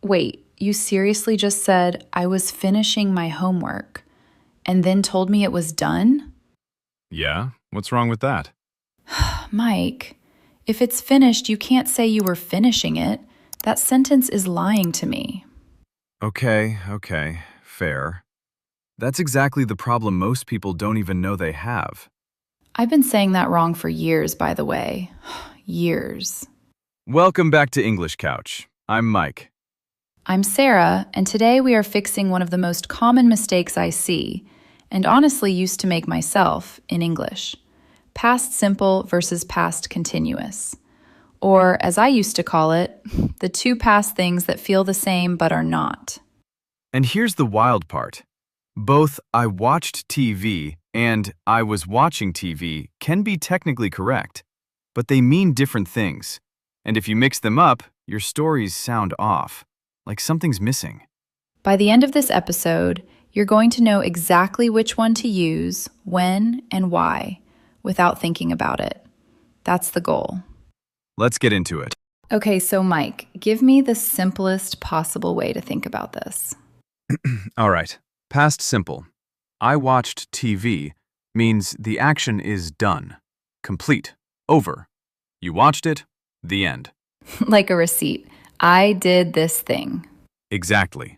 Wait, you seriously just said I was finishing my homework and then told me it was done? Yeah, what's wrong with that? Mike, if it's finished, you can't say you were finishing it. That sentence is lying to me. Okay, fair. That's exactly the problem most people don't even know they have. I've been saying that wrong for years, by the way. Years. Welcome back to English Couch. I'm Mike. I'm Sarah, and today we are fixing one of the most common mistakes I see, and honestly used to make myself, in English. Past simple versus past continuous. Or, as I used to call it, the two past things that feel the same but are not. And here's the wild part. Both I watched TV and I was watching TV can be technically correct, but they mean different things. And if you mix them up, your stories sound off, like something's missing. By the end of this episode, you're going to know exactly which one to use, when, and why, without thinking about it. That's the goal. Let's get into it. Okay, so Mike, give me the simplest possible way to think about this. All right, past simple. I watched TV means the action is done, complete, over. You watched it, the end. Like a receipt. I did this thing. Exactly.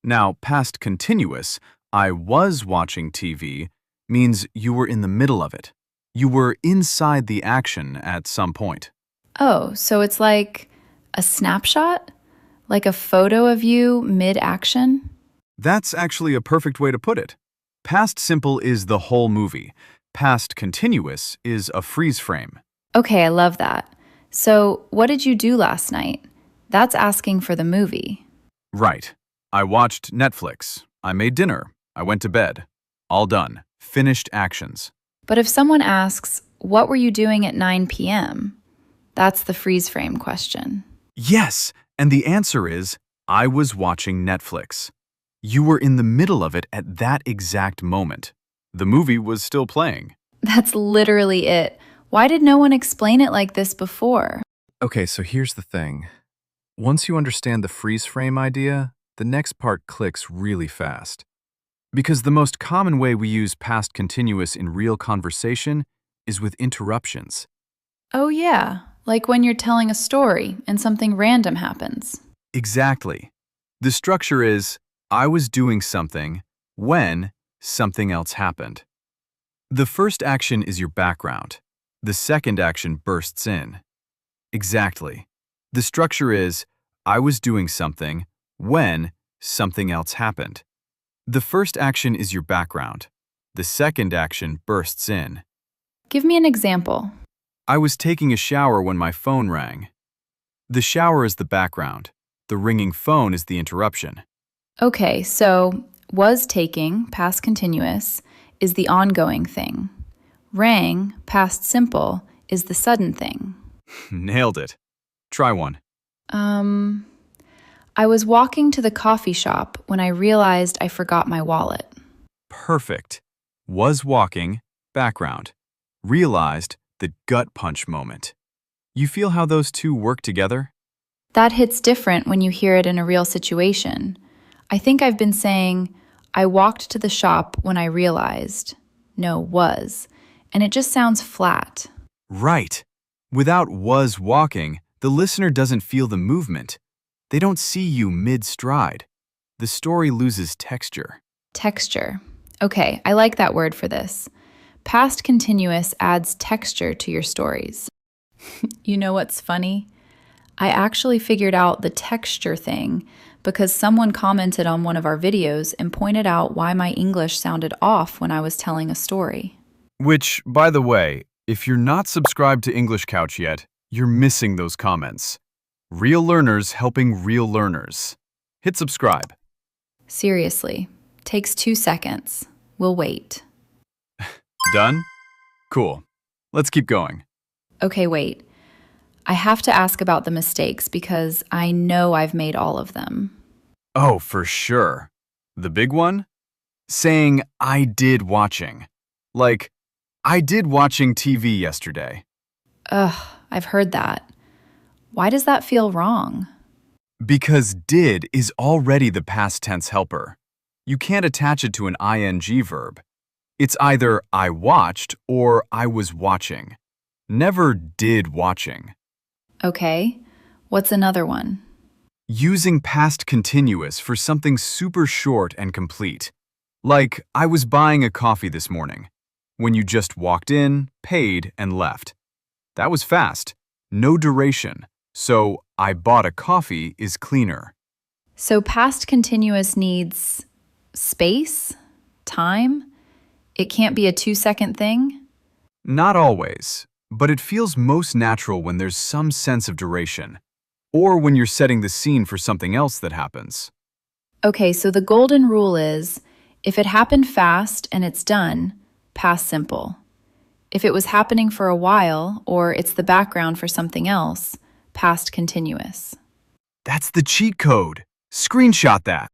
Now, past continuous, I was watching TV, means you were in the middle of it. You were inside the action at some point. Oh, so it's like a snapshot? Like a photo of you mid-action? That's actually a perfect way to put it. Past simple is the whole movie. Past continuous is a freeze frame. Okay, I love that. So, what did you do last night? That's asking for the movie. Right. I watched Netflix. I made dinner. I went to bed. All done. Finished actions. But if someone asks, what were you doing at 9 p.m.? That's the freeze frame question. Yes, and the answer is, I was watching Netflix. You were in the middle of it at that exact moment. The movie was still playing. That's literally it. Why did no one explain it like this before? Okay, so here's the thing. Once you understand the freeze frame idea, the next part clicks really fast. Because the most common way we use past continuous in real conversation is with interruptions. Oh, yeah. Like when you're telling a story and something random happens. Exactly. The structure is, I was doing something when something else happened. The first action is your background. The second action bursts in. Exactly. The structure is, I was doing something when something else happened. The first action is your background. The second action bursts in. Give me an example. I was taking a shower when my phone rang. The shower is the background. The ringing phone is the interruption. Okay, so was taking, past continuous, is the ongoing thing. Rang, past simple, is the sudden thing. Nailed it. Try one. I was walking to the coffee shop when I realized I forgot my wallet. Perfect. Was walking, background. Realized, the gut punch moment. You feel how those two work together? That hits different when you hear it in a real situation. I think I've been saying, I walked to the shop when I realized. No, was. And it just sounds flat. Right. Without was walking, the listener doesn't feel the movement. They don't see you mid-stride. The story loses texture. Texture. Okay, I like that word for this. Past continuous adds texture to your stories. You know what's funny? I actually figured out the texture thing because someone commented on one of our videos and pointed out why my English sounded off when I was telling a story. Which, by the way, if you're not subscribed to English Couch yet, you're missing those comments. Real learners helping real learners. Hit subscribe. Seriously, takes 2 seconds. We'll wait. Done? Cool. Let's keep going. Okay, wait. I have to ask about the mistakes because I know I've made all of them. Oh, for sure. The big one? Saying, I did watching. Like, I did watching TV yesterday. Ugh, I've heard that. Why does that feel wrong? Because did is already the past tense helper. You can't attach it to an ing verb. It's either I watched or I was watching. Never did watching. Okay, what's another one? Using past continuous for something super short and complete. Like, I was buying a coffee this morning. When you just walked in, paid, and left. That was fast. No duration. So, I bought a coffee is cleaner. So past continuous needs space, time. It can't be a 2-second thing. Not always, but it feels most natural when there's some sense of duration, or when you're setting the scene for something else that happens. Okay, so the golden rule is if it happened fast and it's done, past simple. If it was happening for a while or it's the background for something else, past continuous. That's the cheat code. Screenshot that.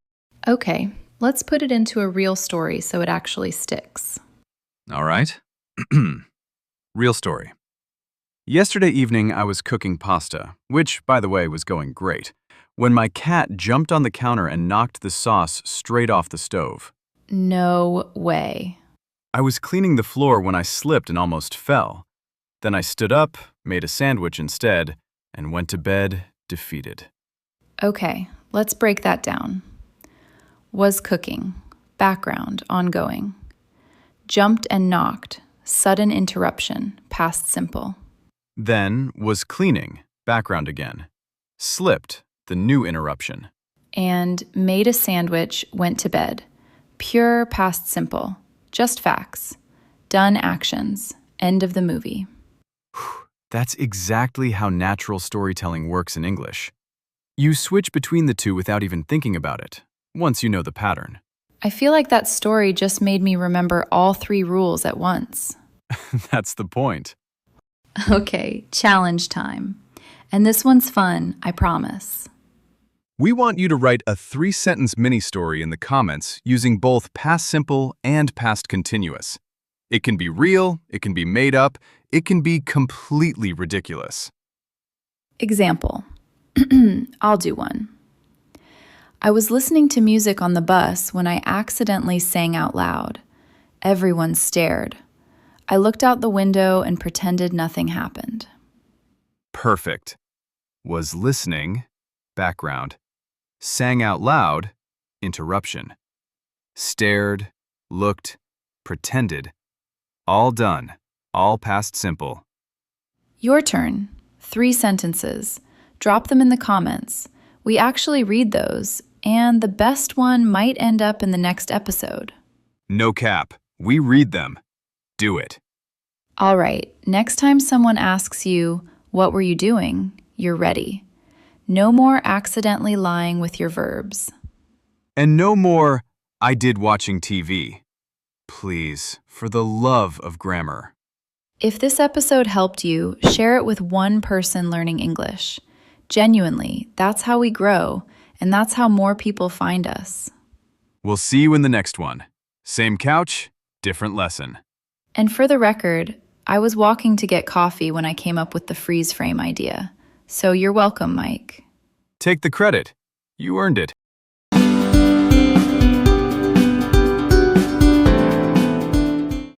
Okay, let's put it into a real story so it actually sticks. All right. Real story. Yesterday evening, I was cooking pasta, which, by the way, was going great, when my cat jumped on the counter and knocked the sauce straight off the stove. No way. I was cleaning the floor when I slipped and almost fell. Then I stood up, made a sandwich instead, and went to bed defeated. Okay, let's break that down. Was cooking, background, ongoing. Jumped and knocked, sudden interruption, past simple. Then was cleaning, background again. Slipped, the new interruption. And made a sandwich, went to bed. Pure past simple. Just facts. Done actions. End of the movie. That's exactly how natural storytelling works in English. You switch between the two without even thinking about it, once you know the pattern. I feel like that story just made me remember all 3 rules at once. That's the point. Okay, challenge time. And this one's fun, I promise. We want you to write a 3-sentence mini-story in the comments using both past simple and past continuous. It can be real, it can be made up, it can be completely ridiculous. Example. I'll do one. I was listening to music on the bus when I accidentally sang out loud. Everyone stared. I looked out the window and pretended nothing happened. Perfect. Was listening, background. Sang out loud, interruption. Stared, looked, pretended. All done, all past simple. Your turn. 3 sentences. Drop them in the comments. We actually read those, and the best one might end up in the next episode. No cap. We read them. Do it. All right, next time someone asks you, "What were you doing?" you're ready. No more accidentally lying with your verbs. And no more, I did watching TV. Please, for the love of grammar. If this episode helped you, share it with one person learning English. Genuinely, that's how we grow, and that's how more people find us. We'll see you in the next one. Same couch, different lesson. And for the record, I was walking to get coffee when I came up with the freeze frame idea. So you're welcome, Mike. Take the credit. You earned it.